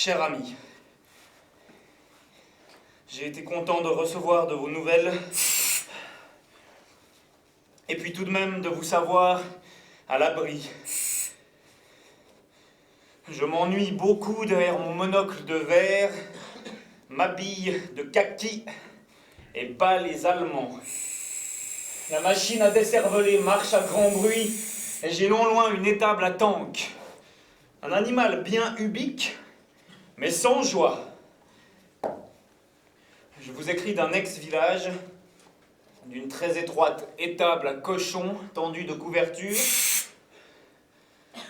Cher ami, j'ai été content de recevoir de vos nouvelles, et puis tout de même de vous savoir à l'abri. Je m'ennuie beaucoup derrière mon monocle de verre, ma bille de kaki et bats les Allemands. La machine à décerveler marche à grand bruit et j'ai non loin une étable à tank. Un animal bien ubique, mais sans joie. Je vous écris d'un ex-village, d'une très étroite étable à cochon tendue de couverture.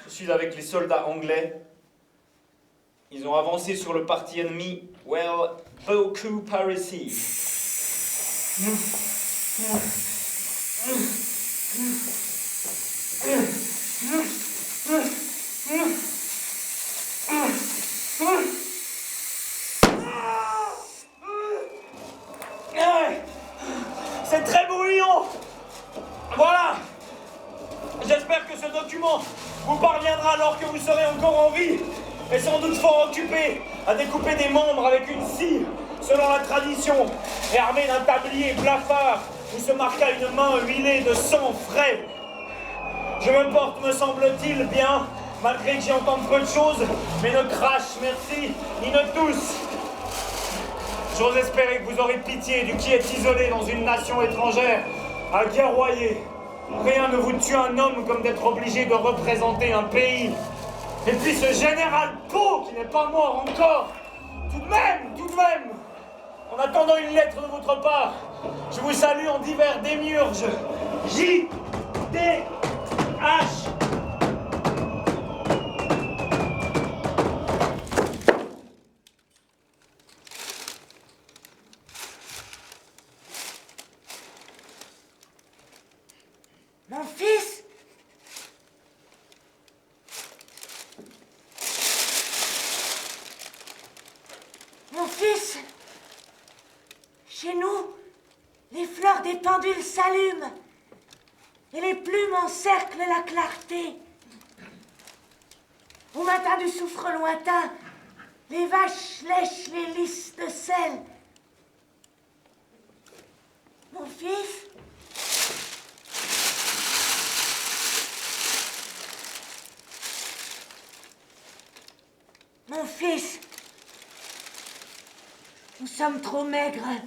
Je suis avec les soldats anglais. Ils ont avancé sur le parti ennemi. Well, beaucoup par ici. C'est très bruyant. Voilà. J'espère que ce document vous parviendra alors que vous serez encore en vie et sans doute fort occupé à découper des membres avec une scie selon la tradition et armé d'un tablier blafard où se marqua une main huilée de sang frais. Je me porte, me semble-t-il, bien, malgré que j'y entende peu de choses, mais ne crache, merci, ni ne tousse. J'ose espérer que vous aurez pitié du qui est isolé dans une nation étrangère, à guerroyer. Rien ne vous tue un homme comme d'être obligé de représenter un pays. Et puis ce général Pau qui n'est pas mort encore. Tout de même, en attendant une lettre de votre part, je vous salue en divers démiurges. J.T.H. Mon fils? Mon fils? Chez nous, les fleurs des pendules s'allument et les plumes encerclent la clarté. Au matin du soufre lointain, les vaches lèchent les lys de sel. Mon fils? Mon fils, nous sommes trop maigres.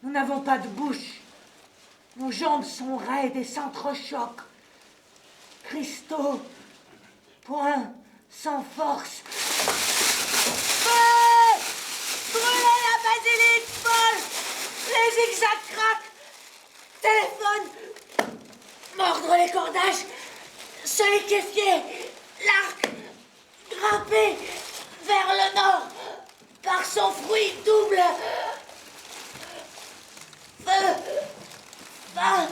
Nous n'avons pas de bouche. Nos jambes sont raides et s'entrechoquent. Cristaux, poings, sans force. Feu! Brûlez la basilique folle! Les zigzags craquent! Téléphone! Mordre les cordages! Se liquéfier! L'arc! Grimper vers le nord par son fruit double. Feu, vin,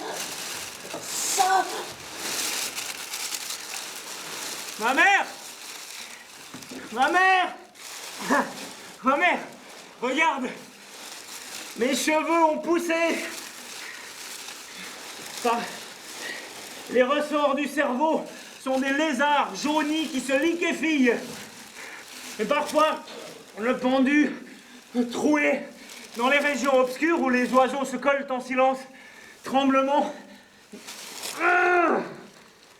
sang. Ma mère! Ma mère! Ma mère! Regarde! Mes cheveux ont poussé! Par les ressorts du cerveau sont des lézards jaunis qui se liquéfient. Et parfois, le pendu, troué, dans les régions obscures où les oiseaux se collent en silence, tremblement.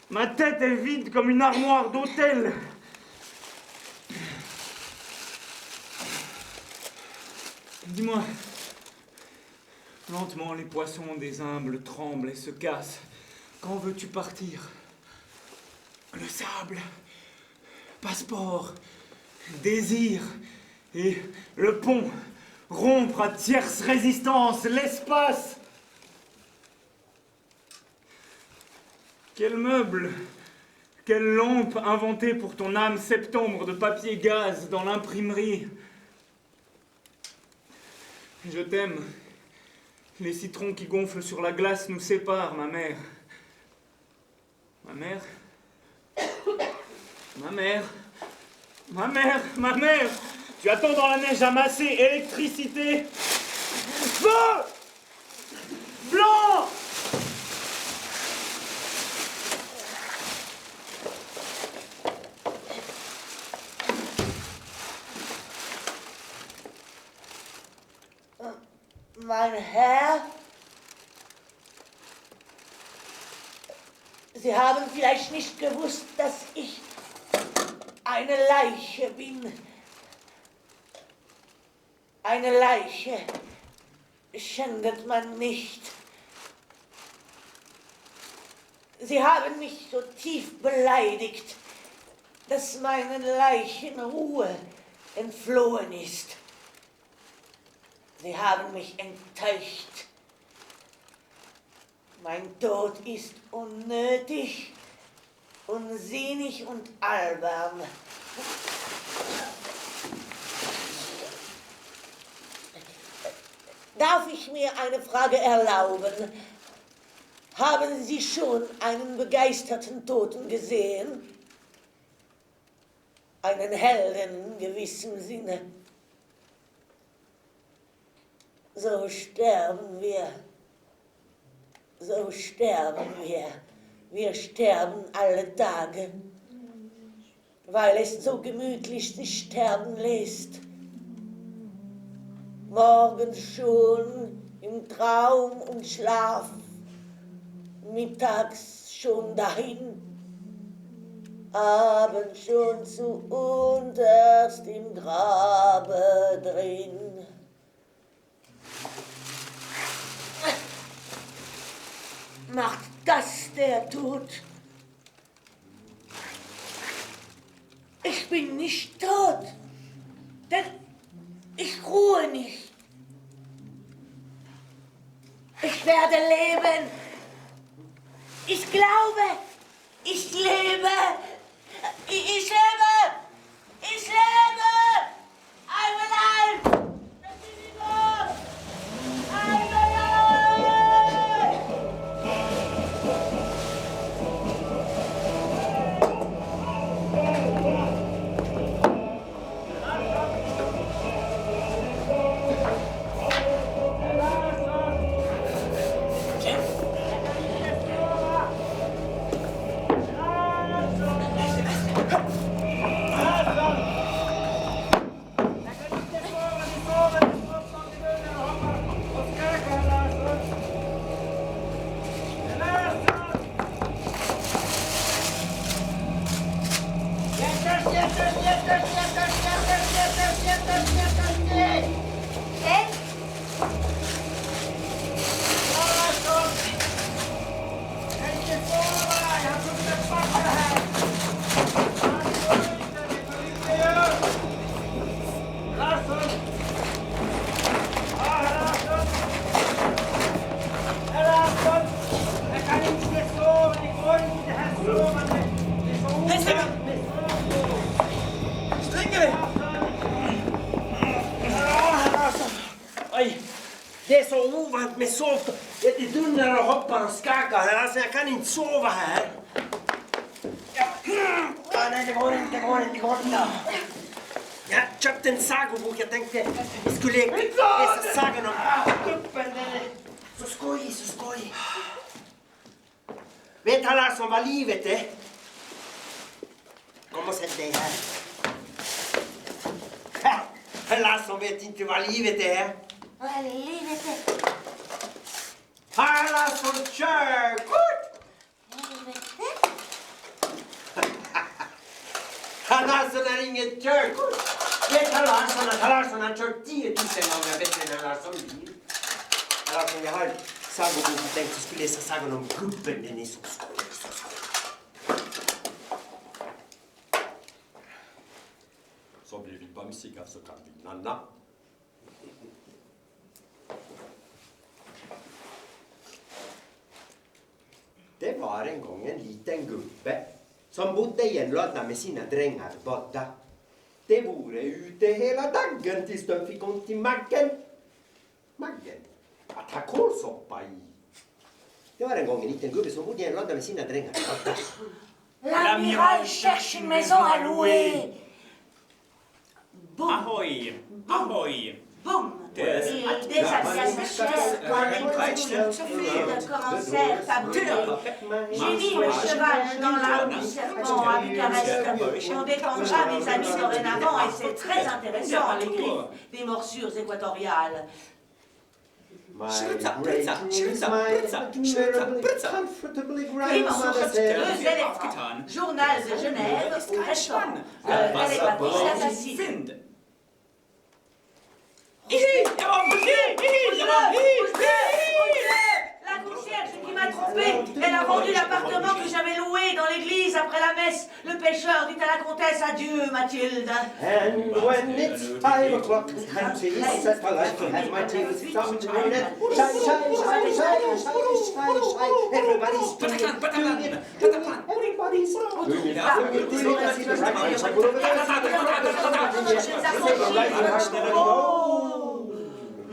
Ma tête est vide comme une armoire d'hôtel. Dis-moi, lentement les poissons des humbles tremblent et se cassent. Quand veux-tu partir? Le sable, passeport, désir et le pont, rompre à tierce résistance, l'espace. Quel meuble, quelle lampe inventée pour ton âme septembre de papier gaz dans l'imprimerie. Je t'aime. Les citrons qui gonflent sur la glace nous séparent, ma mère. Ma mère? Ma mère, ma mère, ma mère, tu attends dans la neige amassée, électricité, feu, blanc. Mein Herr, Sie haben vielleicht nicht gewusst, dass ich eine Leiche bin. Eine Leiche schändet man nicht. Sie haben mich so tief beleidigt, dass meine Leichenruhe entflohen ist. Sie haben mich enttäuscht. Mein Tod ist unnötig, unsinnig und albern. Darf ich mir eine Frage erlauben? Haben Sie schon einen begeisterten Toten gesehen? Einen Helden in gewissem Sinne. So sterben wir. So sterben wir. Wir sterben alle Tage, weil es so gemütlich sich sterben lässt. Morgens schon im Traum und Schlaf, mittags schon dahin, abends schon zu unterst im Grabe drin. Macht das der Tod? Ich bin nicht tot, denn ich ruhe nicht. Ich werde leben. Ich glaube, ich lebe. Ich lebe. Ich lebe. I'm alive. I'm alive. Det är så ovant med sovt. Det dundrar och hoppar och skakar här. Alltså jag kan inte sova här. Ja. Nej, det går inte. Jag köpte en sagobok. Jag tänkte vi skulle läsa sagan om kuppen. Så skoj. Vet han Larsson vad livet är? Kom och sätt dig här. Herr Larsson vet inte vad livet är. Vad är livet? Herr Larsson, körkort! Herr Larsson är inget körkort. Vet herr Larsson att herr Larsson har kört 10 000 gånger bättre än herr Larsson bil? Herr Larsson, jag har sagobok och tänkte att jag skulle läsa sagan om gubben. Den är så skoj. Så blir vi bamsiga så kan vi nanna. Det var en gång en liten gubbe som bodde i en låda med sina drängar båda. De vore ute hela dagen tills de fick ont i magen. Att ha kålsoppa i. Det var en gång en liten gubbe som bodde i en låda med sina drängar båda. L'amiral cherche une maison à louer. Boum. Ahoy! Ahoy! Boum. Des assassinations, de cancer, tabou. J'ai mis le cheval dans l'arbre du serpent à Bucarest. On défendra mes amis dorénavant et c'est très intéressant, les griffes des morsures équatoriales. My Schritzer, great Pritzer, news, Schritzer, my Pritzer, Schritzer, admirably, Pritzer. comfortably Clément, grandmother deux said. éléphants, aufgetan. journal de Genève, restaurant. Télépathie assassine. Sind. La concierge qui m'a trompée, elle a vendu l'appartement que j'avais loué dans l'église après la messe. Le pêcheur dit à la comtesse adieu, Mathilde. And when it's 5 o'clock, time to set my life to have my tea with some brunette. Shy, shy, shy, shy, shy, shy, shy. Everybody's doing it, doing it, doing it. Everybody's doing it, doing it, doing it. I see the right hand, I go over there, I see the right hand.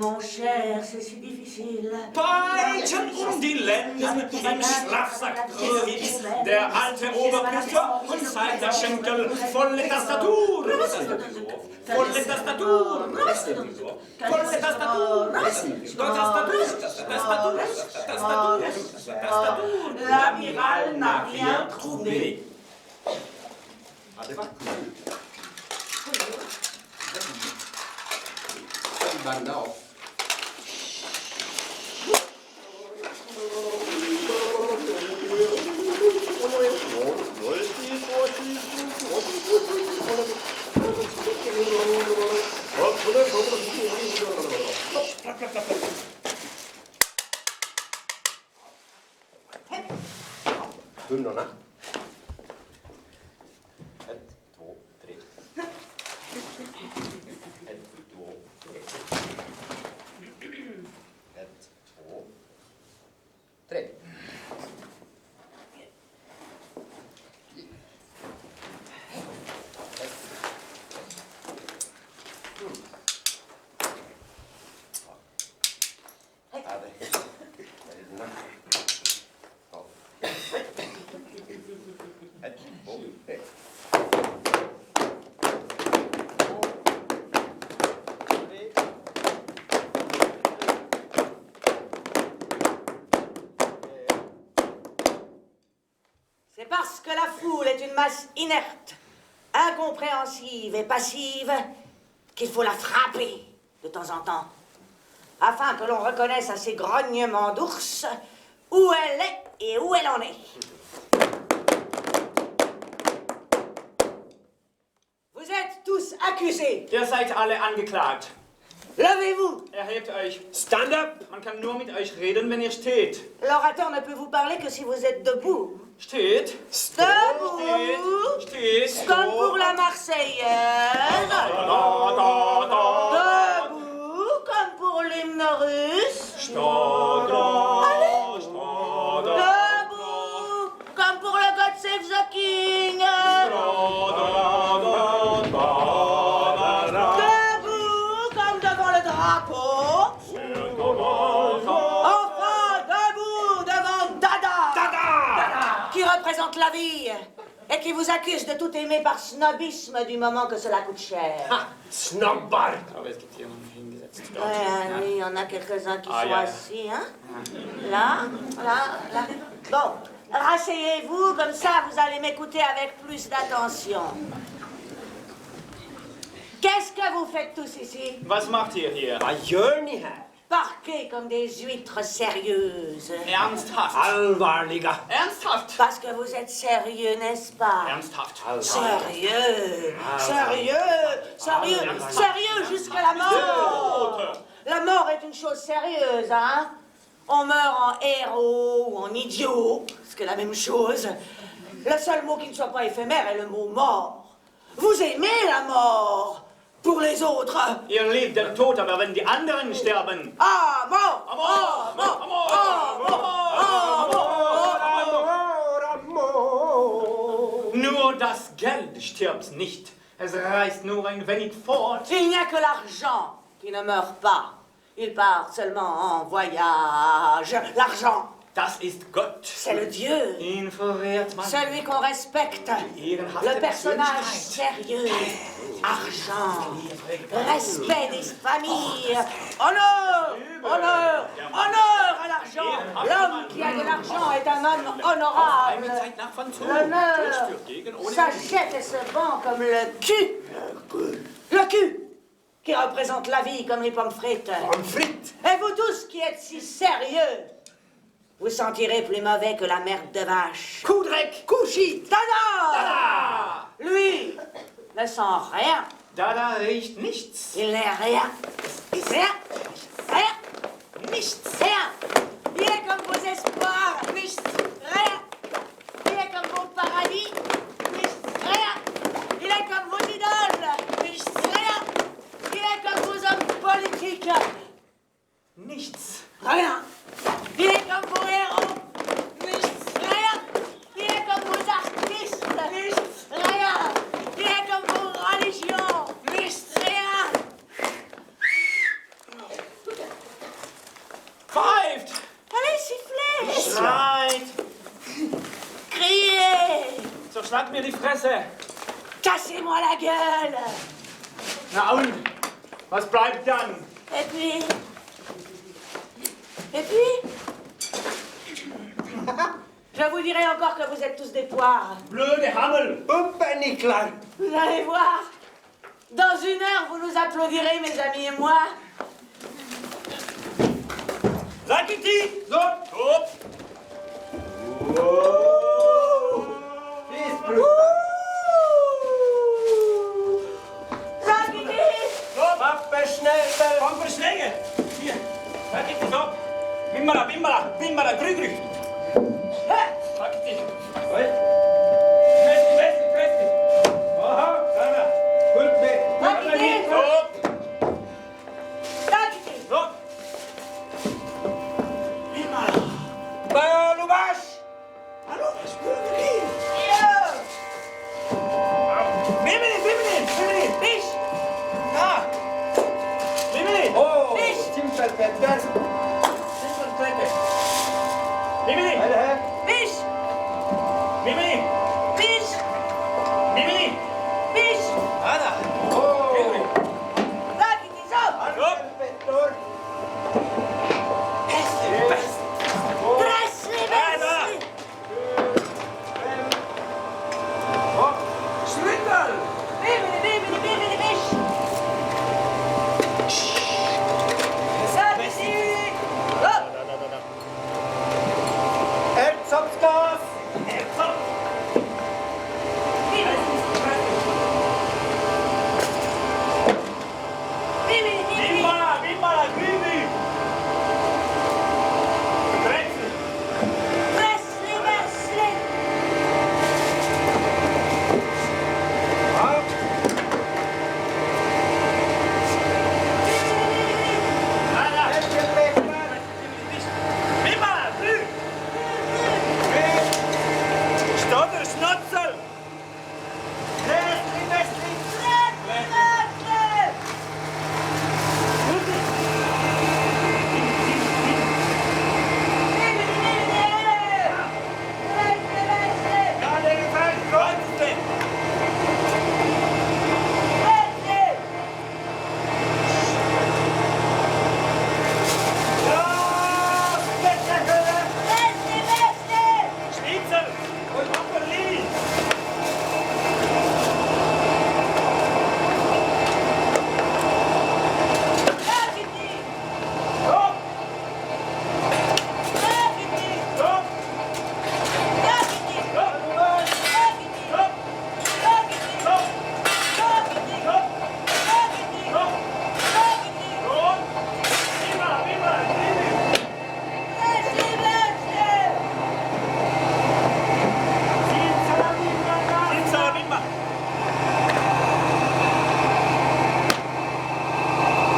Mon cher, c'est si difficile. Peitschen die Lenden, im Schlafsack Gröwitz, der alte Oberpriester und seine Schenkel, volle Tastatur. Volle Tastatur. Volle Tastatur. L'amiral n'a rien trouvé. Band auf. Hymnorna. 1, 2, 3. 1, 2, 3. C'est parce que la foule est une masse inerte, incompréhensive et passive qu'il faut la frapper de temps en temps, afin que l'on reconnaisse à ses grognements d'ours où elle est et où elle en est. Vous êtes tous accusés. Ihr seid alle angeklagt. Levez-vous. Erhebt euch. Stand up. Man kann nur mit euch reden, wenn ihr steht. L'orateur ne peut vous parler que si vous êtes debout. Steht. Debout. Steht. Comme pour la Marseillaise. Debout, comme pour l'hymne russe. Debout, comme pour le God Save the King. Debout, comme devant le drapeau. Enfin, debout devant Dada, qui représente la vie et qui vous accuse de tout aimer par snobisme du moment que cela coûte cher. Snobbar. Aber es gibt jemanden hingesetzt. Ouais, oui, il y en a quelques-uns qui Ah, sont yeah. assis, hein. Là. Bon, rasseyez-vous, comme ça vous allez m'écouter avec plus d'attention. Qu'est-ce que vous faites tous ici? Was macht ihr hier? Vad gör ni här? Parqués comme des huîtres sérieuses. Ernsthaft. Allvarliga. Ernsthaft. Parce que vous êtes sérieux, n'est-ce pas? Ernsthaft. Sérieux, sérieux jusqu'à la mort. La mort est une chose sérieuse, hein? On meurt en héros ou en idiot, ce qui est la même chose. Le seul mot qui ne soit pas éphémère est le mot mort. Vous aimez la mort pour les autres. Ihr liebt den Tod, aber wenn die anderen sterben. Ah, mort! Ah, mort! Ah, mort! Ah, mort! Nur das Geld stirbt nicht. Es reißt nur ein wenig fort. Il n'y a que l'argent qui ne meurt pas. Il part seulement en voyage. L'argent, Das ist Gott. c'est le Dieu. Ihn verehrt man. Celui qu'on respecte. Le personnage sérieux. Argent. Respect des familles. Honneur. Honneur. Honneur à l'argent. L'homme qui a de l'argent est un homme honorable. Zeit nach von zu. L'honneur s'achète et se vend comme le cul. Le cul. qui représente la vie comme les pommes frites. Pommes frites. Et vous tous qui êtes si sérieux, vous sentirez plus mauvais que la merde de vache. Kudrek, Kushi. Tada! Tada! Lui ne sent rien. Dada riecht nichts. Il n'est rien. Rien. Nichts. Rien. Il est comme vos espoirs. Nichts. Rien. Il est comme vos paradis. Nichts. Rien. Il est comme vos idoles. Nichts. Rien. Il est comme vos hommes politiques. Nichts. Rien. Il est comme vos héros. Nichts. Rien. Il est comme vos artistes. Nichts. Rien. Il est comme vos religions. Nichts. Rien. Pfeift. Allez, sifflez. Schreit. Criez. So schlag mir die Fresse. Cassez-moi la gueule. Na und? Was bleibt dann? Et puis... Je vous dirai encore que vous êtes tous des poires. Blöde Hammel! Pumpernickel! Vous allez voir. Dans 1 heure, vous nous applaudirez, mes amis et moi. Rakiti! So. Hop! Rakiti! Pappenschnäbel! Pamperschläge! Hier! Rakiti, so! Bimbala, bimbala, bimbala, grü, grü! Rakiti! Oi. Questi, questi, questi! Aha, sana! Fullt med! Rakiti! Hop! Rakiti! So! Bimbala! Balubash! Balubash, grü, Bimini, bimini, bimini! Biche! Ah! Bimini! Åh! Fisch. Timpelpetter! Bimini! Vad är det här? Biche! Bimini! Biche! Bimini! Biche! Ana! Åh! Rakiti, så! Timpelpettor! Presse les baisses! Schwindel! Bimini, bimini, bimini, biche! Rakiti! Hop! Ärtsoppsgas! Bimini, bimini! Bimbala, bimbala, grüni! Brezel! Presse les baisses! Ja. Ana! Äppelpeppar! Bimbala, grü! Stodder, Schnotzel! Gräslig, västlig! Ja, det är färdigt! Kreuzte! Ja! Spektakulärt! Schnitzel! Und Pamperli! Hopp! Hopp! Und Bimbala, bimbala, grüni! Simsalabimba!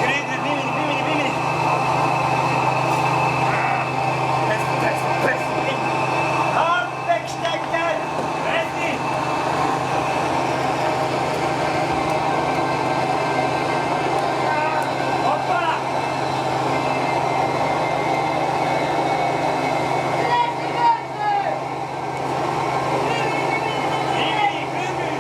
Grüni, bimini, bimini, bimini! Press, press, press! Handbäckstecken! Retti! Hoppala! Bimini, grüni!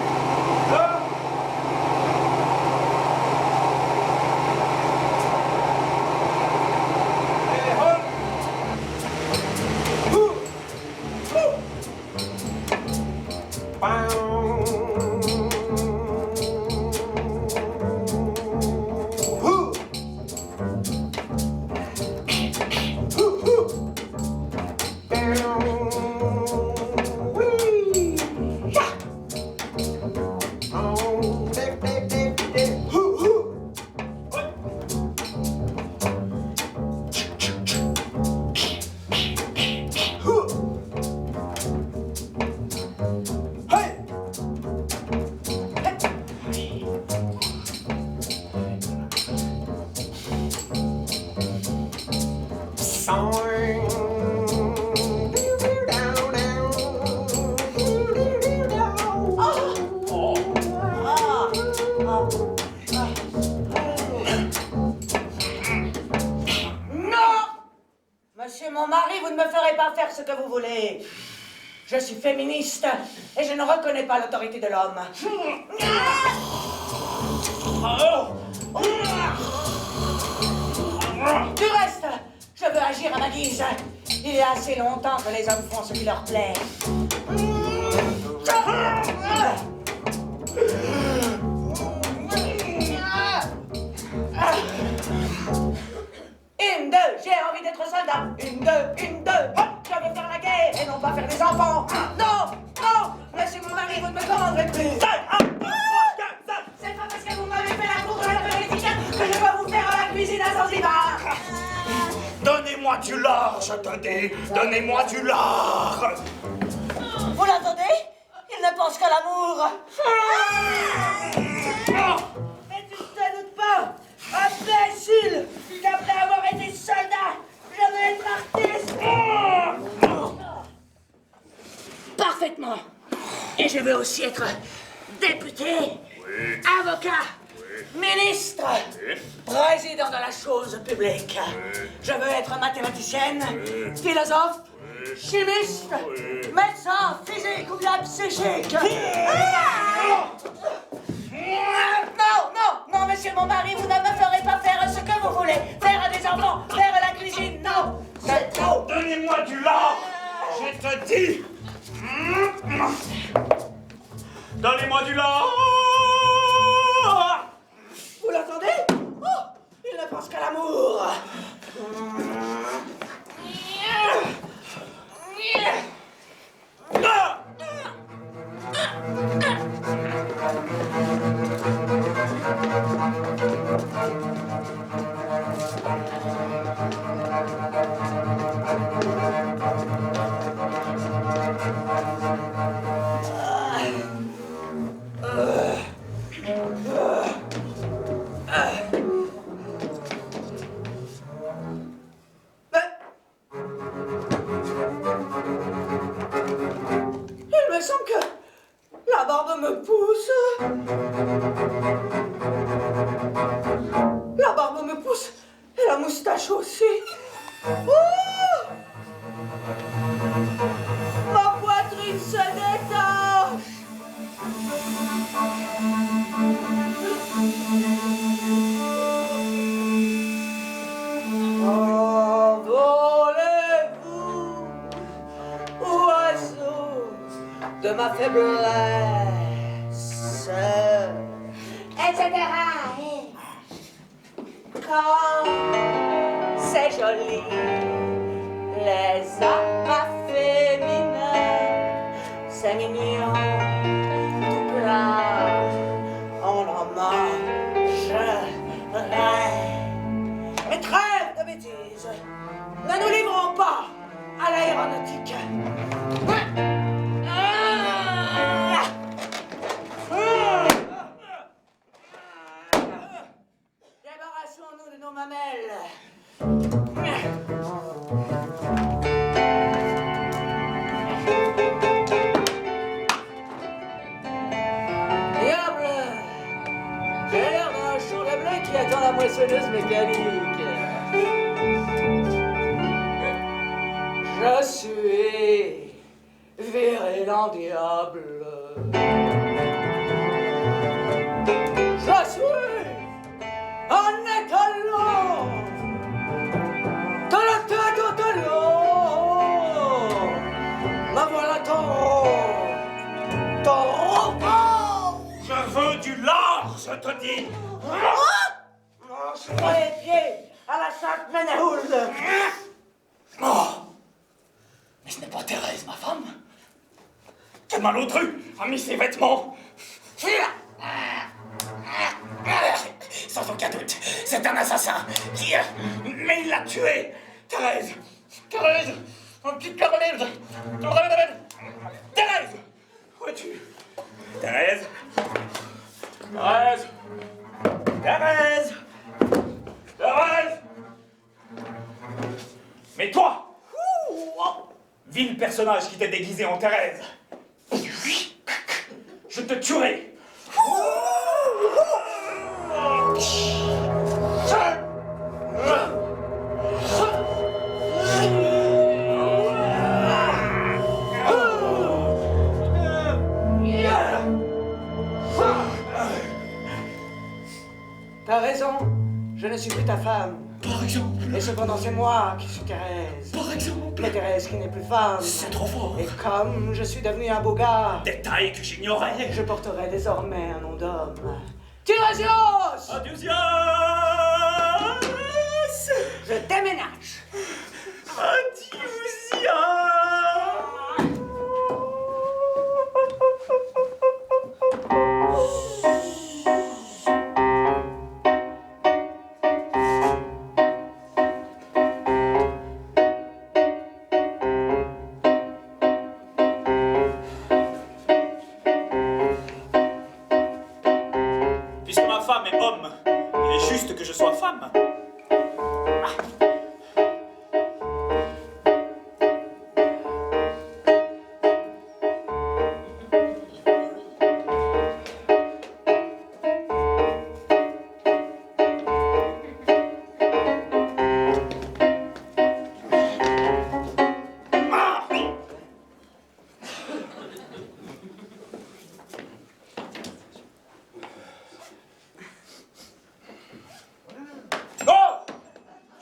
pas faire ce que vous voulez. Je suis féministe et je ne reconnais pas l'autorité de l'homme. Du reste, je veux agir à ma guise. Il y a assez longtemps que les hommes font ce qui leur plaît. Une, deux, j'ai envie d'être soldat. Une, deux, hop, je veux faire la guerre et non pas faire des enfants. Non, non, monsieur mon mari, vous ne me commanderez plus. C'est pas parce que vous m'avez fait la cour de la politique que je peux vous faire la cuisine à Zanzibar. Donnez-moi du lard, je te dis. Donnez-moi du lard. Vous l'entendez? Il ne pense qu'à l'amour. Mais tu ne te doutes pas, imbécile, qu'après avoir été soldat, je veux être artiste. Parfaitement. Et je veux aussi être député, avocat, ministre, président de la chose publique. Je veux être mathématicienne, philosophe, chimiste, médecin, physique ou bien psychique. Non, monsieur mon mari, vous ne me ferez pas faire ce que vous voulez. Faire des enfants, faire la cuisine, non, c'est trop. Donnez-moi du lard, je te dis. Donnez-moi du lard. Vous l'entendez? Oh, il ne pense qu'à l'amour. Il me semble que la barbe me pousse. La barbe me pousse et la moustache aussi. Oh, ma poitrine se détache. Envolez-vous, oiseaux de ma faiblesse, etc. Quand c'est joli, les amas féminins, c'est mignon, tout plat, on en mangerait. Et trêve de bêtises, ne nous livrons pas à l'aéronautique. Débarrassons-nous de nos mamelles. Diable! J'ai l'air d'un champ de blé qui attend la moissonneuse mécanique. Je suis viril en diable. Je suis un étalon de la tête au talon. Me voilà ton robot. Je veux du lard, je te dis. Je prends les pieds à la chatte Menehould. Oh. Mais ce n'est pas Thérèse, ma femme. Quel malotru a mis ses vêtements. Sans aucun doute, c'est un assassin qui... Mais il l'a tué. Thérèse, mon petit Caroline. Thérèse, où es-tu? Thérèse, mais toi, vil personnage qui t'est déguisé en Thérèse, je te tuerai. raison, je ne suis plus ta femme. Par exemple. Et cependant, c'est moi qui suis Thérèse. Par exemple. Mais Thérèse qui n'est plus femme. C'est trop fort. Et comme je suis devenu un beau gars, Détail que j'ignorais. je porterai désormais un nom d'homme. Tiresias! Adieusias. Je déménage. Adieusias. Puisque ma femme est homme, il est juste que je sois femme.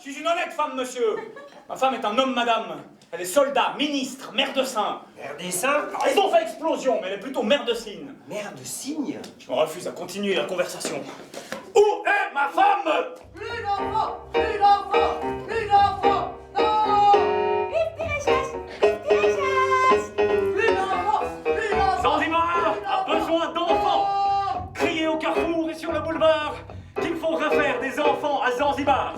Je suis une honnête femme, monsieur. Ma femme est un homme, madame. Elle est soldat, ministre, mère de Saint. Mère des seins? Ils ont fait explosion, mais elle est plutôt mère de cygne. Mère de cygne? Je me refuse à continuer la conversation. Où est ma femme? Plus d'enfants! Plus d'enfants! Plus d'enfants! Non! Vive Thérèse! Vive Thérèse! Plus d'enfants! Plus d'enfants! Zanzibar a besoin d'enfants. Criez au carrefour et sur le boulevard qu'il faut refaire des enfants à Zanzibar.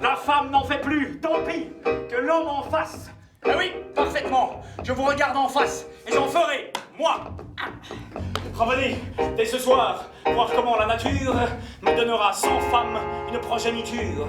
La femme n'en fait plus, tant pis, que l'homme en fasse. Ah oui, parfaitement, je vous regarde en face et j'en ferai, moi. Revenez, dès ce soir, voir comment la nature me donnera 100 femmes une progéniture.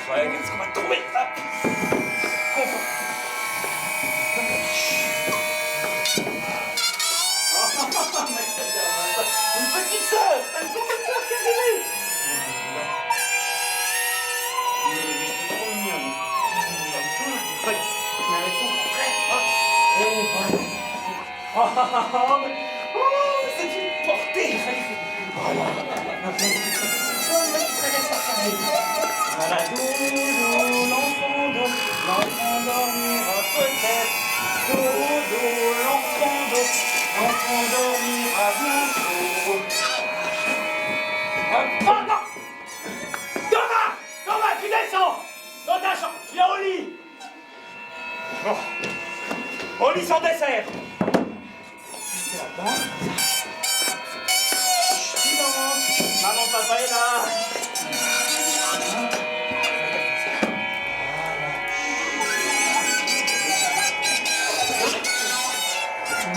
Ouais, qu'est-ce qu'on va trouver? Une petite sœur! C'est une petite sœur qui est arrivée! Trop mignonne. Je m'avais tout prêt. C'est une portée! Voilà, doudou, l'enfant dormira peut-être. Doudou, l'enfant dormira bientôt. Oh non! Thomas! Thomas, tu descends! Dans ta chambre, tu viens au lit! Bon. Au lit sans dessert! C'est là-bas. Silence! Maman, papa est là!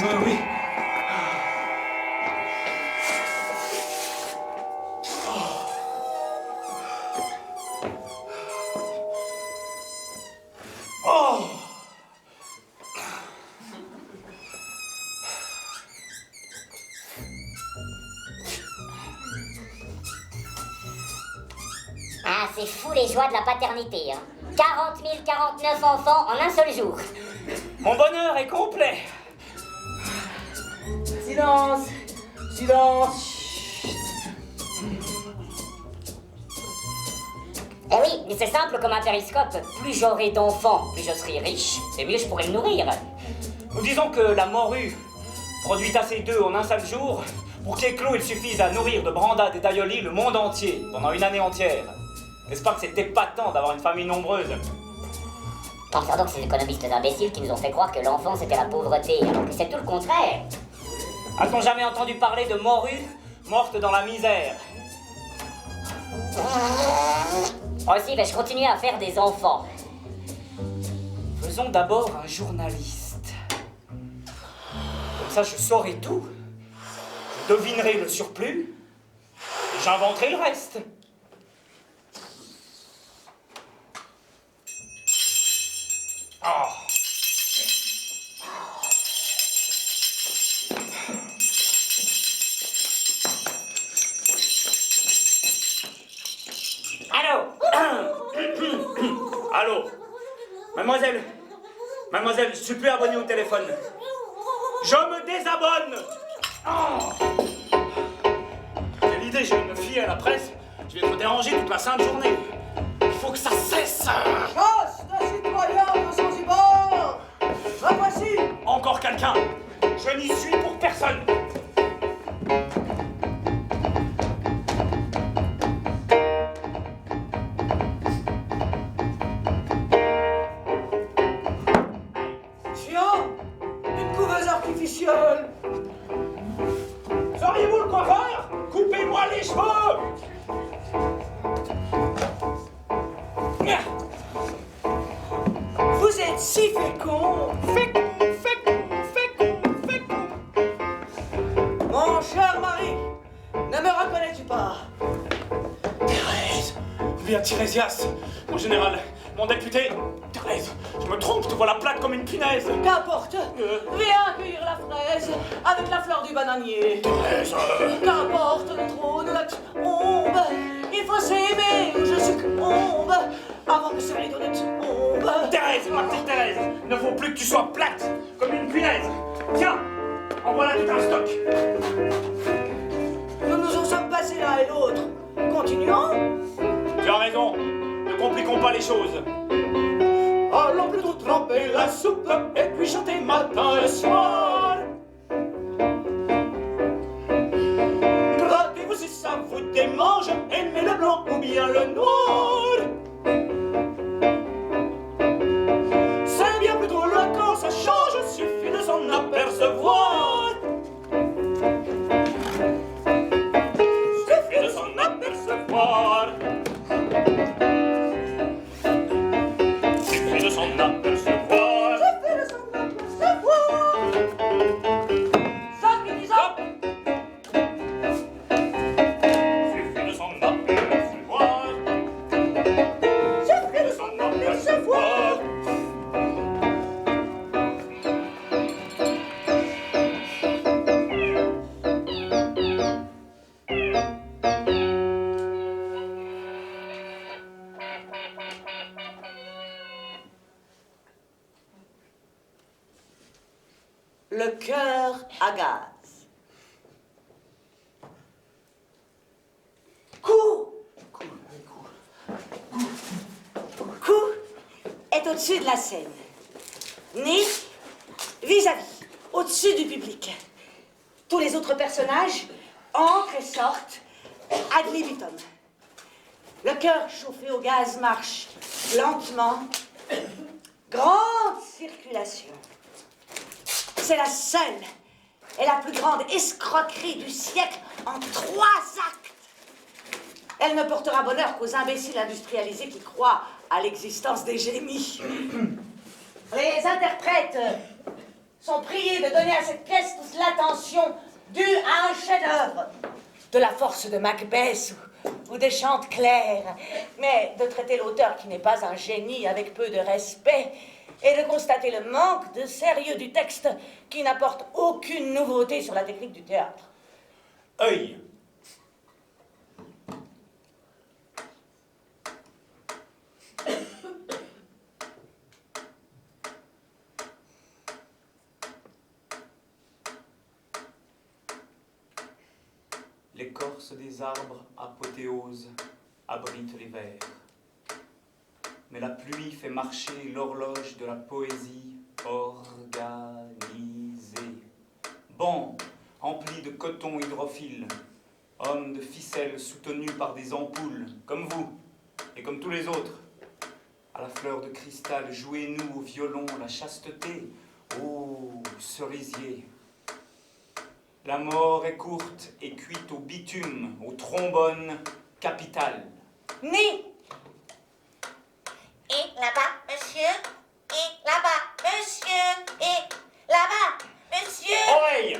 Oui. Oh. Ah, c'est fou les joies de la paternité, hein. 40 049 enfants en un seul jour. Mon bonheur est complet. Silence! Silence! Eh oui, mais c'est simple comme un périscope. Plus j'aurai d'enfants, plus je serai riche, et mieux je pourrai me nourrir. Nous disons que la morue produit assez d'œufs en un seul jour pour qu'éclos il suffise à nourrir de brandades et d'aïoli le monde entier pendant une année entière. N'est-ce pas que c'est épatant d'avoir une famille nombreuse? Pensons donc ces économistes imbéciles qui nous ont fait croire que l'enfant c'était la pauvreté, alors que c'est tout le contraire. A-t-on jamais entendu parler de morue morte dans la misère? Aussi, vais-je continuer à faire des enfants. Faisons d'abord un journaliste. Comme ça, je saurai tout. Je devinerai le surplus. Et j'inventerai le reste. Oh. Allô? Allô? Mademoiselle? Mademoiselle, je suis plus abonné au téléphone. Je me désabonne! Oh. Quelle idée, j'ai une fille à la presse. Je vais être dérangé toute la sainte journée. Il faut que ça cesse! Chasse d'un citoyen de Zanzibar! La voici! Encore quelqu'un! Je n'y suis pour personne! Tiens! Une couveuse artificielle! Seriez-vous le coiffeur? Coupez-moi les cheveux! Vous êtes si fécond! Fécond! Mon cher mari, ne me reconnais-tu pas? Thérèse! Bien Tirésias! Mon général, mon député! Thérèse, je me trompe, te vois la plaque comme une punaise! Qu'importe! Viens cueillir la fraise avec la fleur du bananier! Thérèse! Qu'importe le trône, la tombe! Il faut s'aimer ou je succombe avant que ça ait donné tombe! Thérèse, ma petite Thérèse! Il ne faut plus que tu sois plate comme une punaise! Tiens! En voilà tout un stock! Nous nous en sommes passés l'un et l'autre. Continuons. Tu as raison! Ne compliquons pas les choses! Allons plutôt tremper la soupe et puis chanter matin et soir. Grattez-vous si ça vous démange, aimez le blanc ou bien le noir! C'est bien plus drôle quand ça change, suffit de s'en apercevoir! Suffit de s'en apercevoir! Suffit de s'en apercevoir! Ça qui dit ça. Suffit de s'en apercevoir! Suffit de s'en apercevoir! Le cœur à gaz. Cou est au-dessus de la scène. Nez vis-à-vis, au-dessus du public. Tous les autres personnages entrent et sortent ad libitum. Le cœur chauffé au gaz marche lentement. Grande circulation. C'est la seule et la plus grande escroquerie du siècle en 3 actes. Elle ne portera bonheur qu'aux imbéciles industrialisés qui croient à l'existence des génies. Les interprètes sont priés de donner à cette pièce toute l'attention due à un chef-d'œuvre, de la force de Macbeth ou des Chantecler, mais de traiter l'auteur qui n'est pas un génie avec peu de respect et de constater le manque de sérieux du texte qui n'apporte aucune nouveauté sur la technique du théâtre. Œil. L'écorce des arbres apothéose abrite les vers. Mais la pluie fait marcher l'horloge de la poésie organisée. Bande emplie de coton hydrophile, hommes de ficelle soutenus par des ampoules, comme vous et comme tous les autres. À la fleur de cristal, jouez-nous au violon la chasteté, ô cerisier. La mort est courte et cuite au bitume, au trombone capital. Ni Et là-bas, monsieur. Et là-bas, monsieur. Et là-bas, monsieur. Oreille.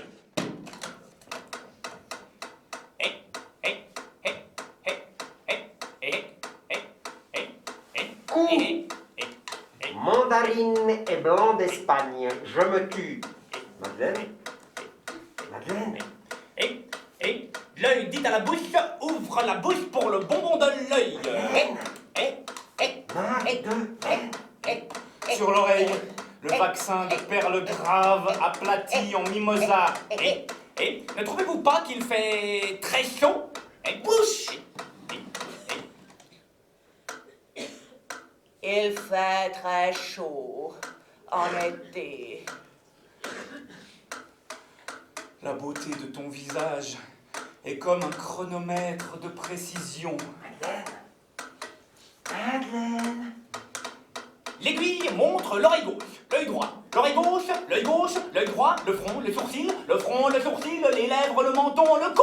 Mandarine et blanc d'Espagne, je me tue. Madeleine? Madeleine? L'œil dit à la bouche, ouvre. ouvre la bouche pour le bonbon de l'œil. Sur l'oreille, le vaccin de perles graves aplati en mimosa. Ne trouvez-vous pas qu'il fait très chaud? Bouche. Il fait très chaud en été. La beauté de ton visage est comme un chronomètre de précision. Madeleine. L'aiguille montre l'oreille gauche, l'œil droit, l'oreille gauche, l'œil droit, le front, les sourcils, le front, le sourcil, les lèvres, le menton, le cou.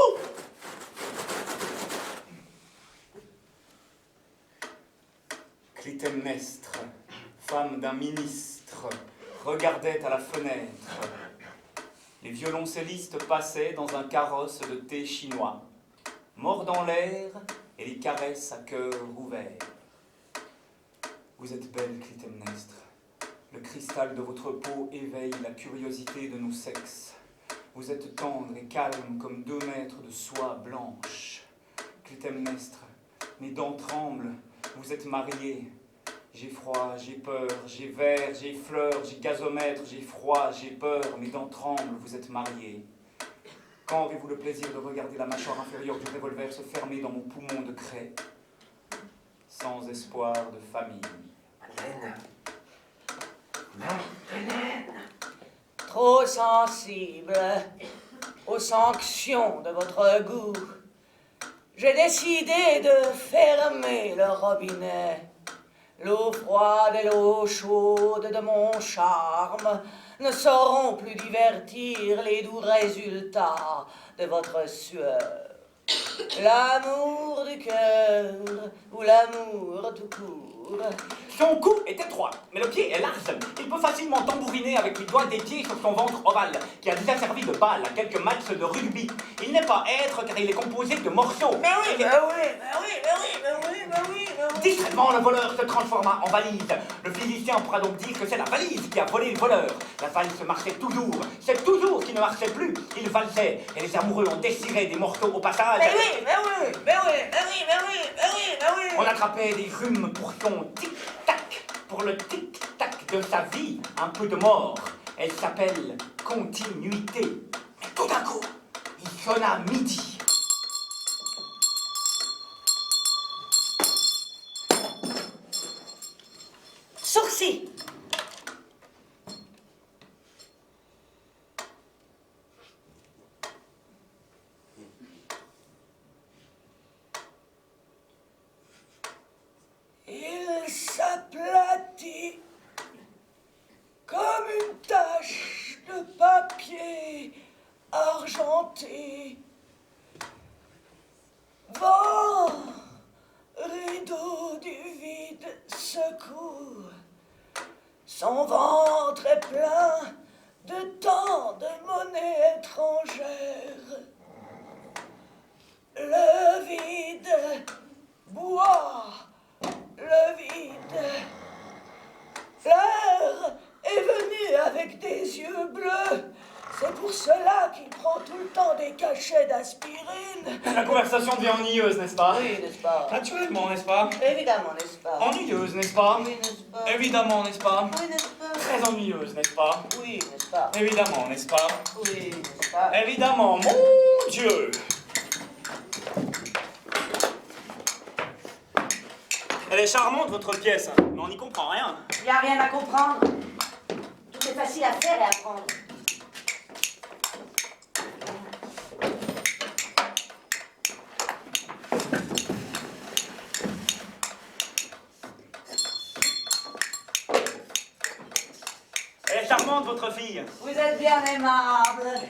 Clytemnestre, femme d'un ministre, regardait à la fenêtre. Les violoncellistes passaient dans un carrosse de thé chinois, mordant l'air et les caresses à cœur ouvert. Vous êtes belle, Clytemnestre. Le cristal de votre peau éveille la curiosité de nos sexes. Vous êtes tendre et calme comme 2 mètres de soie blanche. Clytemnestre, mes dents tremblent, vous êtes mariée. J'ai froid, j'ai peur, j'ai vert, j'ai fleur, j'ai gazomètre, j'ai froid, j'ai peur, mes dents tremblent, vous êtes mariée. Quand aurez-vous le plaisir de regarder la mâchoire inférieure du revolver se fermer dans mon poumon de craie? Sans espoir de famille. Madeleine. Trop sensible aux sanctions de votre goût. J'ai décidé de fermer le robinet. L'eau froide et l'eau chaude de mon charme ne sauront plus divertir les doux résultats de votre sueur. L'amour du cœur ou l'amour tout court. Son cou est étroit, mais le pied est large. Il peut facilement tambouriner avec les doigts des pieds sur son ventre ovale, qui a déjà servi de balle à quelques matchs de rugby. Il n'est pas être car il est composé de morceaux. Mais oui. Distraitement, le voleur se transforma en valise. Le physicien pourra donc dire que c'est la valise qui a volé le voleur. La valise marchait toujours. C'est toujours qui ne marchait plus. Il valsait et les amoureux ont déchiré des morceaux au passage. On attrapait des rhumes pour son tic-tac, pour le tic-tac de sa vie, un peu de mort. Elle s'appelle continuité. Mais tout d'un coup, il sonna midi. Sourcils. Il s'aplatit comme une tache de papier argenté. Vent, rideau du vide secoue. Son ventre est plein de tant de monnaie étrangère. Le vide boit. Le vide. L'air est venu avec des yeux bleus. C'est pour cela qu'il prend tout le temps des cachets d'aspirine. La conversation devient ennuyeuse, n'est-ce pas? Oui, n'est-ce pas? Naturellement, n'est-ce pas? Évidemment, n'est-ce pas? Ennuyeuse, n'est-ce pas? Oui, n'est-ce pas? Évidemment, n'est-ce pas? Oui, n'est-ce pas? Très ennuyeuse, n'est-ce pas? Oui, n'est-ce pas? Évidemment, n'est-ce pas? Oui, n'est-ce pas? Évidemment, mon Dieu! Elle est charmante, votre pièce, mais on n'y comprend rien. Il n'y a rien à comprendre. Tout est facile à faire et à apprendre. Elle est charmante, votre fille. Vous êtes bien aimable.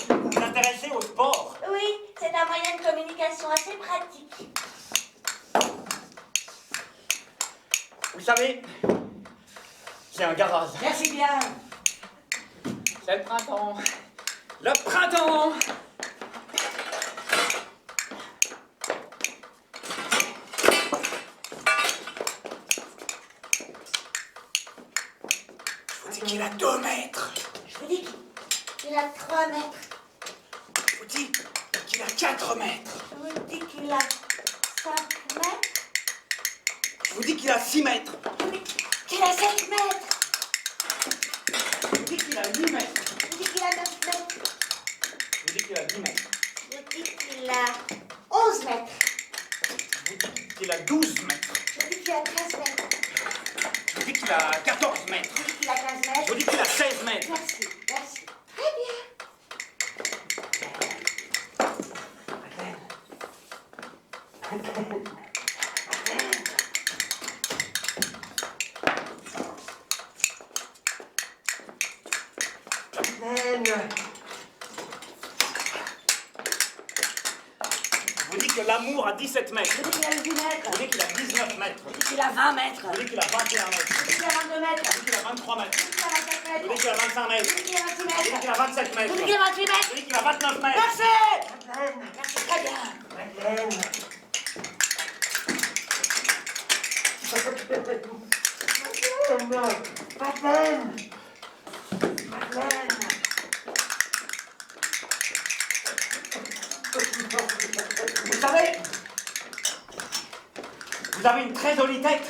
Vous intéressez au sport? Oui, c'est un moyen de communication assez pratique. Vous savez, j'ai un garage. Merci bien. C'est le printemps. Le printemps! Je vous dis qu'il a 2 mètres. Je vous vous dites qu'il a 3 mètres. Je vous dis qu'il a 4 mètres. Je vous dis qu'il a 5 mètres. Je vous dis qu'il a 6 mètres. Je vous dis qu'il a 7 mètres. Je vous dis qu'il a 8 mètres. Je vous dis qu'il a 9 mètres. Je vous dis qu'il a 10 mètres. Je vous dis qu'il a 11 mètres. Je vous dis qu'il a 12 mètres. Je vous dis qu'il a 13 mètres. Je vous dis qu'il a 14 mètres. Je vous dis qu'il a 15 Je mètres. vous dis qu'il a 16 mètres. Merci, merci. Très bien. Je vous dis que l'amour a 17 mètres. Je vous dis qu'il a 8 mètres. Je vous dis qu'il a 19 mètres. Je vous dis qu'il a 20 mètres. Je vous dis qu'il a 21 mètres. Je vous dis qu'il a 22 mètres. Je vous dis qu'il a 23 mètres. Je vous dis qu'il a 24 Je mètres. vous dis qu'il a 25 mètres. Je vous dis qu'il a 26 Je vous dis mètres. qu'il a 27 mètres. Je vous dis qu'il a 28 mètres. Je vous dis qu'il a 29 mètres. Merci. Merci, très bien. Vous savez, vous avez une très jolie tête.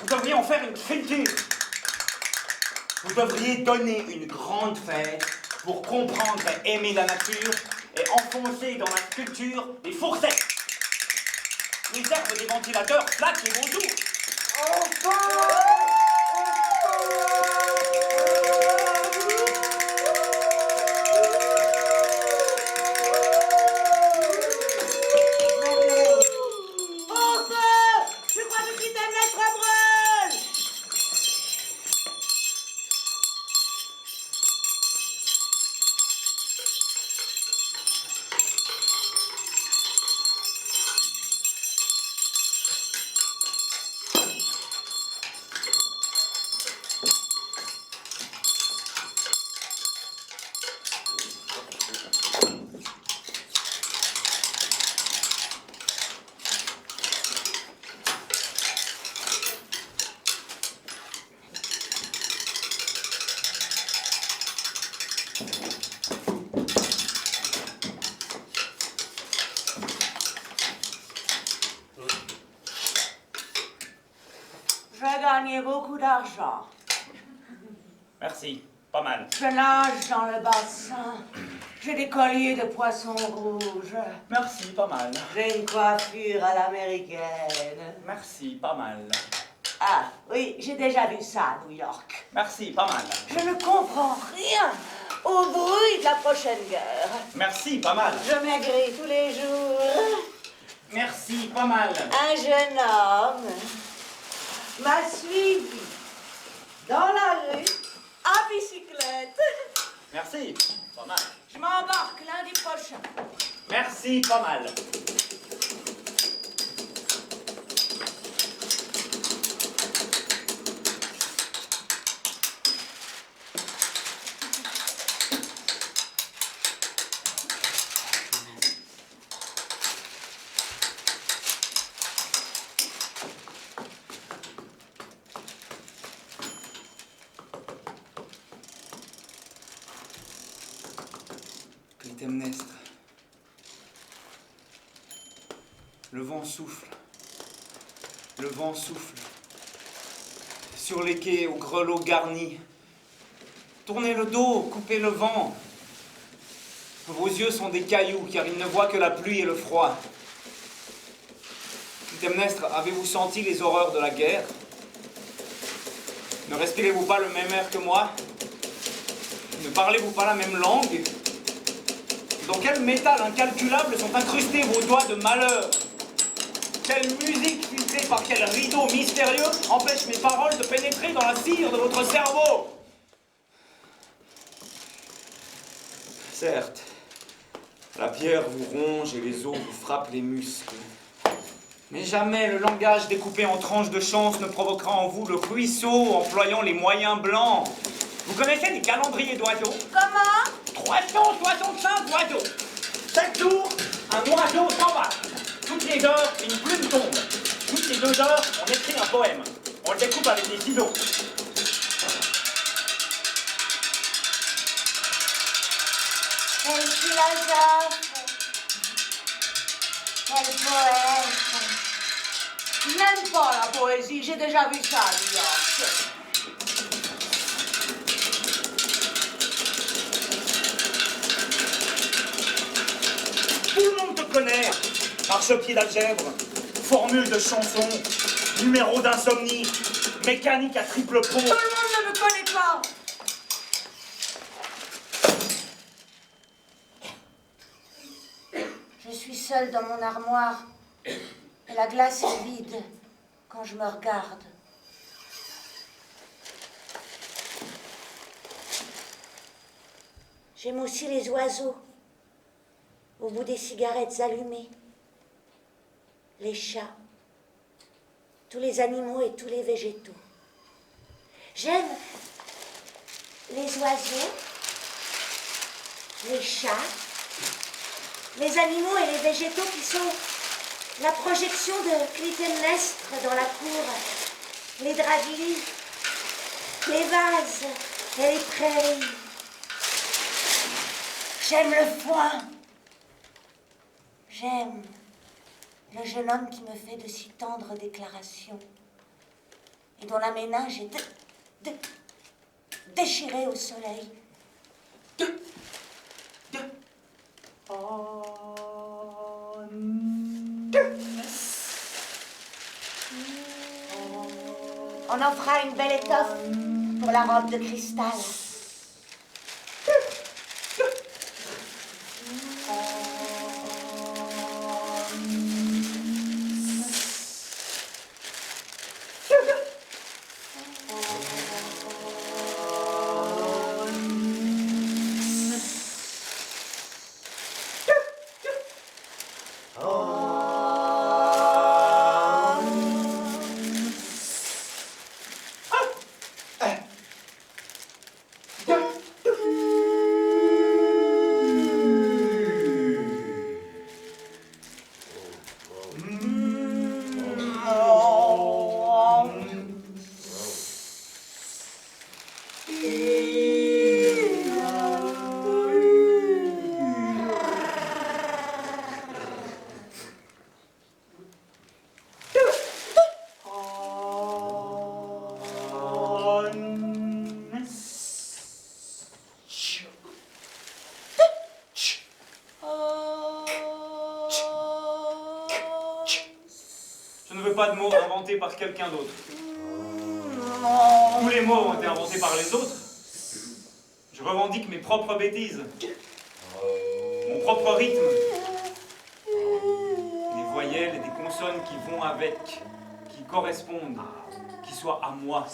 Vous devriez en faire une sculpture. Vous devriez donner une grande fête pour comprendre et aimer la nature et enfoncer dans la sculpture des fourchettes. Les herbes des ventilateurs flattent les vautours. Au feu! Je crois que Clytemnestre brûle! J'ai gagné beaucoup d'argent. Merci, pas mal. Je nage dans le bassin. J'ai des colliers de poissons rouges. Merci, pas mal. J'ai une coiffure à l'américaine. Merci, pas mal. Ah, oui, j'ai déjà vu ça à New York. Merci, pas mal. Je ne comprends rien au bruit de la prochaine guerre. Merci, pas mal. Je maigris tous les jours. Merci, pas mal. Un jeune homme m'a suivi dans la rue à bicyclette. Merci, pas mal. Je m'embarque lundi prochain. Merci, pas mal. Clytemnestre. Le vent souffle. Le vent souffle. Sur les quais aux grelots garnis. Tournez le dos, coupez le vent. Vos yeux sont des cailloux, car ils ne voient que la pluie et le froid. Clytemnestre, avez-vous senti les horreurs de la guerre? Ne respirez-vous pas le même air que moi? Ne parlez-vous pas la même langue? Dans quel métal incalculable sont incrustés vos doigts de malheur? Quelle musique filtrée par quel rideau mystérieux empêche mes paroles de pénétrer dans la cire de votre cerveau? Certes, la pierre vous ronge et les os vous frappent les muscles. Mais jamais le langage découpé en tranches de chance ne provoquera en vous le ruisseau employant les moyens blancs. Vous connaissez des calendriers d'oiseaux? Comment? 365 oiseaux. Chaque jour, un oiseau s'en va. Toutes les heures, une plume tombe. Toutes les 2 heures, on écrit un poème. On le découpe avec des ciseaux. quel philosophe, quel poète. Je n'aime pas la poésie, j'ai déjà vu ça à New York. Tout le monde te connaît. Marchepied d'algèbre, formule de chanson, numéro d'insomnie, mécanique à triple pont. Tout le monde ne me connaît pas. Je suis seule dans mon armoire et la glace est vide quand je me regarde. J'aime aussi les oiseaux au bout des cigarettes allumées, les chats, tous les animaux et tous les végétaux. J'aime les oiseaux, les chats, les animaux et les végétaux qui sont la projection de Clytemnestre dans la cour, les draguilles, les vases et les prairies. J'aime le foin. J'aime le jeune homme qui me fait de si tendres déclarations et dont la méninge est déchirée au soleil. On en fera une belle étoffe pour la robe de cristal. Je ne veux pas de mots inventés par quelqu'un d'autre. Tous les mots ont été inventés par les autres. Je revendique mes propres bêtises, mon propre rythme, des voyelles et des consonnes qui vont avec, qui correspondent, qui soient à moi.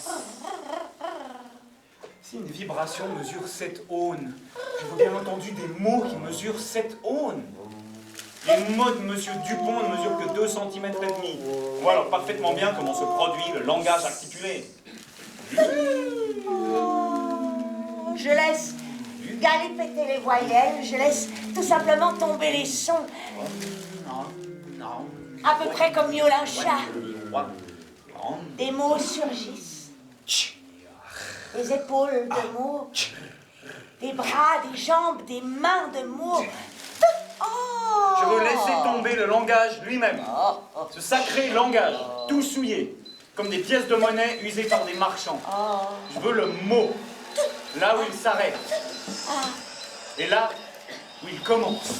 Si une vibration mesure 7 aunes, je veux bien entendu des mots qui mesurent 7 aunes. Les mots de Monsieur Dupont ne mesurent que 2 cm et demi. On voit alors parfaitement bien comment se produit le langage articulé. Je laisse galipeter les voyelles, je laisse tout simplement tomber les sons. À peu près comme miaule un chat. Des mots surgissent. Des épaules de mots. Des bras, des jambes, des mains de mots. Je veux laisser tomber le langage lui-même. Ce sacré langage, tout souillé, comme des pièces de monnaie usées par des marchands. Je veux le mot, là où il s'arrête. Et là où il commence.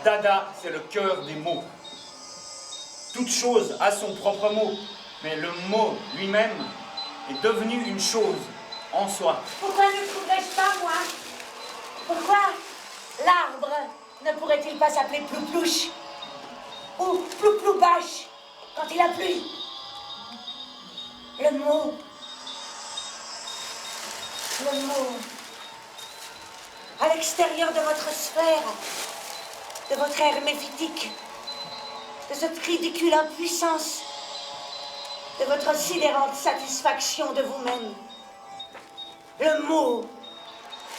Dada, c'est le cœur des mots. Toute chose a son propre mot, mais le mot lui-même est devenu une chose en soi. Pourquoi ne trouverais-je pas, moi? Pourquoi l'arbre ne pourrait-il pas s'appeler Plouplouche? Ou Plouploubâche quand il a plu? Le mot. À l'extérieur de votre sphère, de votre air méphitique, de cette ridicule impuissance, de votre sidérante satisfaction de vous-même. Le mot,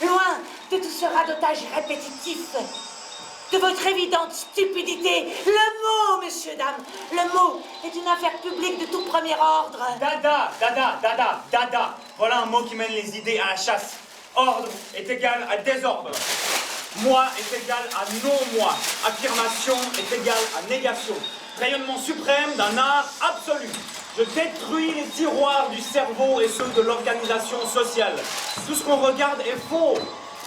loin de tout ce radotage répétitif, de votre évidente stupidité, le mot, messieurs, dames, le mot est une affaire publique de tout premier ordre. Dada, dada, dada, dada. Voilà un mot qui mène les idées à la chasse. Ordre est égal à désordre. Moi est égal à non-moi. Affirmation est égal à négation. Rayonnement suprême d'un art absolu. Je détruis les tiroirs du cerveau et ceux de l'organisation sociale. Tout ce qu'on regarde est faux.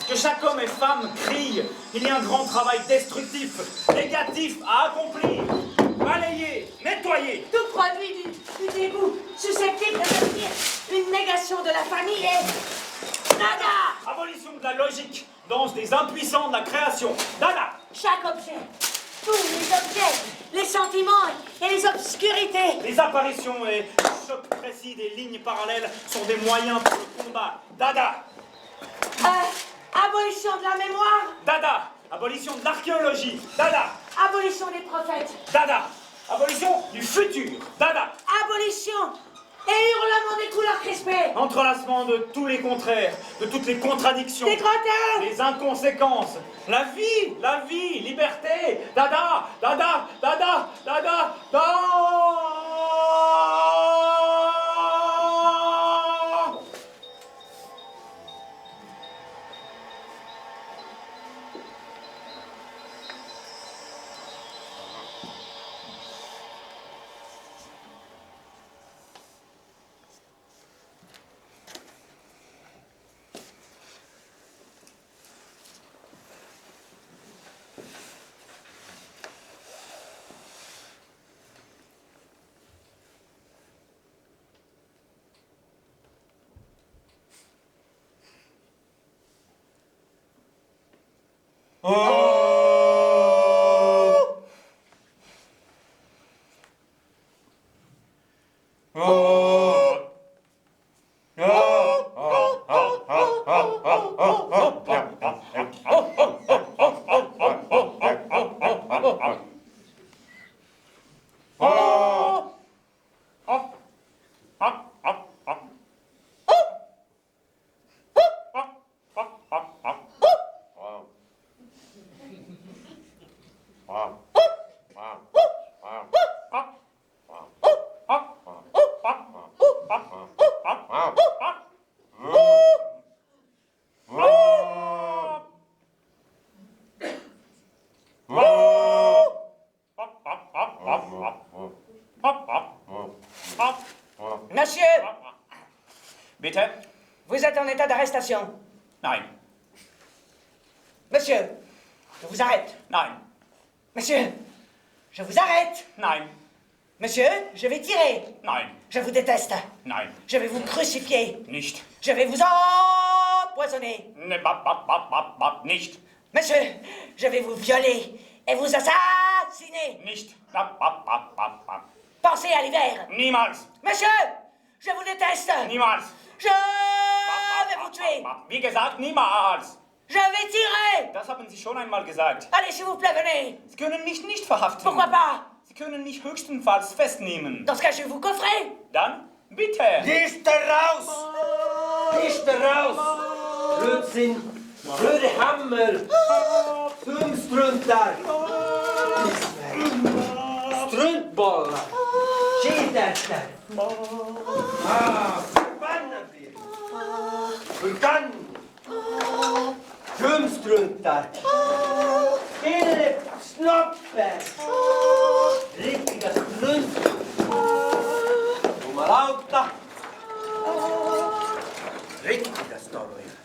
Que chaque homme et femme crient. Il y a un grand travail destructif, négatif à accomplir. Balayer, nettoyer. Tout produit du dégoût susceptible de devenir une négation de la famille est dada. Abolition de la logique, danse des impuissants de la création. Dada. Chaque objet, tous les objets, les sentiments et les obscurités. Les apparitions et les chocs précis des lignes parallèles sont des moyens pour le combat. Dada. Abolition de la mémoire. Dada. Abolition de l'archéologie. Dada. Abolition des prophètes. Dada. Abolition du futur. Dada. Abolition et hurlement des couleurs crispées. Entrelacement de tous les contraires, de toutes les contradictions. Des grotteurs. Les inconséquences. La vie, liberté. Dada, dada, dada, dada, dada. Monsieur, Bitte? vous êtes en état d'arrestation. Nein. Monsieur, je vous arrête. Nein. Monsieur, je vous arrête. Nein. Monsieur, je vais tirer. Nein. Je vous déteste. Nein. Je vais vous crucifier. Nicht. Je vais vous empoisonner. Ne, nicht. Monsieur, je vais vous violer et vous assassiner. Nicht. Pensez à l'hiver. Niemals. Monsieur, je vous déteste. Niemals. Je vais vous tuer. Wie gesagt, niemals. Je vais tirer. Das haben Sie schon einmal gesagt. Allez, s'il vous plaît, venez. Sie können mich nicht verhaften. Pourquoi pas? Sie können mich höchstenfalls festnehmen. Dans ce cas, je vais vous coffrer. Dann, bitte. Nicht raus! Nicht raus! Blödsinn! Blöde Hammer! Dumstruntar! Struntbollar! Skidärter! Förbannat er! Förbannat! Dumstruntar! Stille snoppar! Riktiga struntar! Jumalauta! Riktiga storoja!